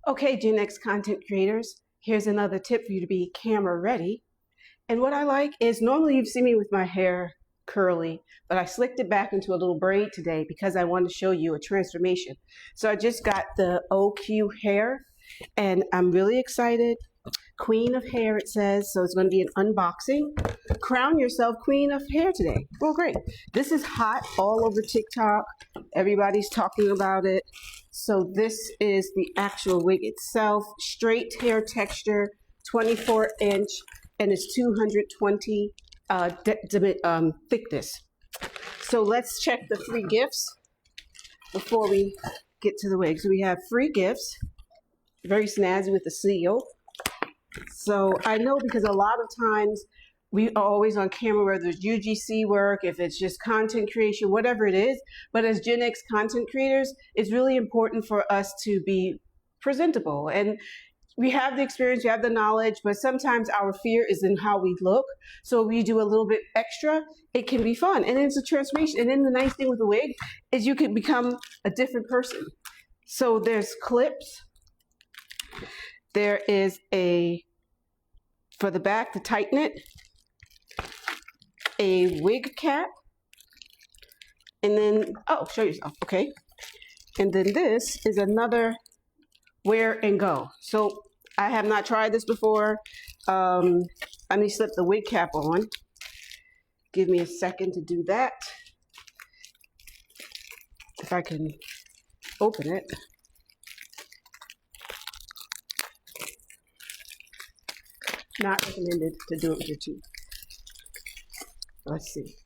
Okay, Gen X content creators, here's another tip for you to be camera ready. And what I like is normally you've seen me with my hair curly, but I slicked it back into a little braid today because I wanted to show you a transformation. So I just got the OQ hair and I'm really excited. Queen of hair, it says, so it's going to be an unboxing. Crown yourself queen of hair today. Well, great. This is hot all over TikTok. Everybody's talking about it. So this is the actual wig itself. Straight hair texture, 24-inch, and it's 220 thickness. So let's check the free gifts before we get to the wig. So we have free gifts. Very snazzy with the seal. So I know because a lot of times we are always on camera, whether it's UGC work, if it's just content creation, whatever it is. But as Gen X content creators, it's really important for us to be presentable. And we have the experience, we have the knowledge, but sometimes our fear is in how we look. So we do a little bit extra, it can be fun. And it's a transformation. And then the nice thing with the wig is you can become a different person. So there's clips. There is for the back to tighten it, a wig cap, and then, oh, show yourself, okay. And then this is another wear and go. So I have not tried this before. Let me slip the wig cap on. Give me a second to do that. If I can open it. Not recommended to do it with your teeth. Let's see.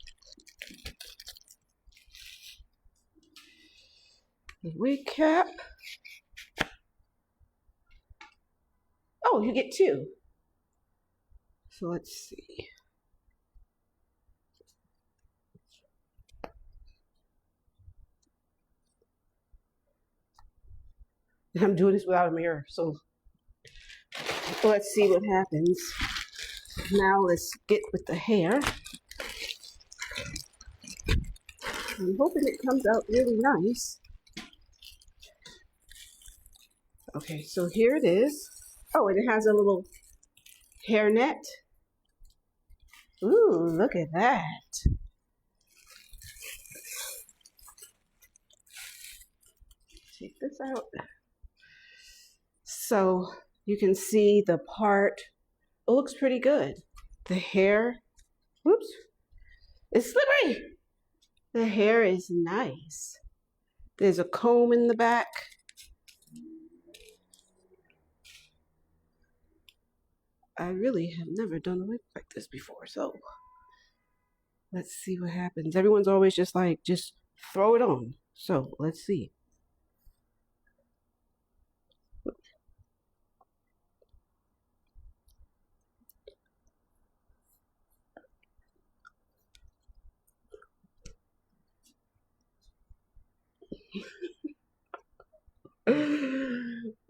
The wig cap. Oh, you get two. So let's see. And I'm doing this without a mirror, so let's see what happens. Now let's get with the hair. I'm hoping it comes out really nice. Okay, so here it is. Oh, and it has a little hair net. Ooh, look at that. Check this out. So you can see the part. It looks pretty good. The hair, whoops, it's slippery. The hair is nice. There's a comb in the back. I really have never done a wig like this before, so let's see what happens. Everyone's always just like, just throw it on. So let's see.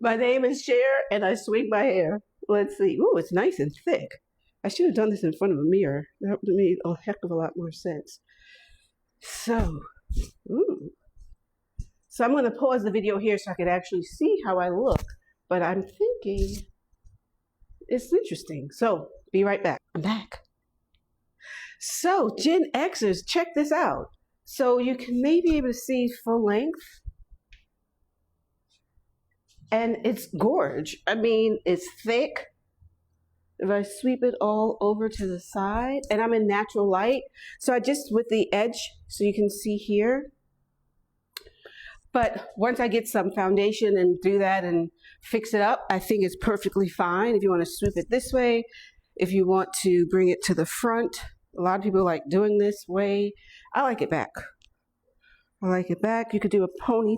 My name is Cher, and I swing my hair. Let's see. Ooh, it's nice and thick. I should have done this in front of a mirror. That would have made a heck of a lot more sense. So, ooh. So I'm going to pause the video here so I can actually see how I look. But I'm thinking it's interesting. So, be right back. I'm back. So, Gen Xers, check this out. So you can maybe be able to see full length. And it's gorge. I mean, it's thick. If I sweep it all over to the side, and I'm in natural light, so I just with the edge, so you can see here. But once I get some foundation and do that and fix it up, I think it's perfectly fine. If you want to swoop it this way, if you want to bring it to the front, a lot of people like doing this way. I like it back. I like it back. You could do a pony.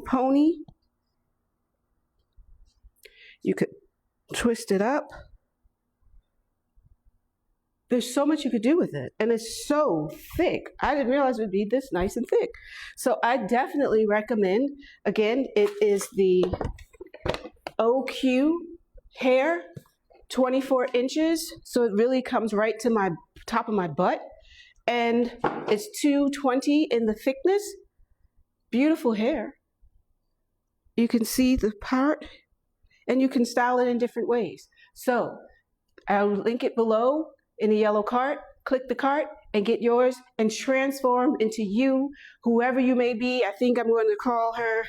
You could twist it up. There's so much you could do with it. And it's so thick. I didn't realize it would be this nice and thick. So I definitely recommend, again, it is the OQ hair, 24 inches. So it really comes right to my top of my butt. And it's 220 in the thickness. Beautiful hair. You can see the part. and you can style it in different ways. So I'll link it below in the yellow cart. Click the cart and get yours and transform into you, whoever you may be. I think I'm going to call her,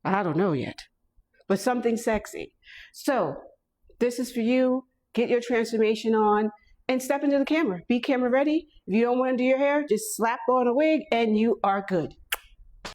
I don't know yet, but something sexy. So this is for you. Get your transformation on and step into the camera. Be camera ready. If you don't want to do your hair, just slap on a wig and you are good.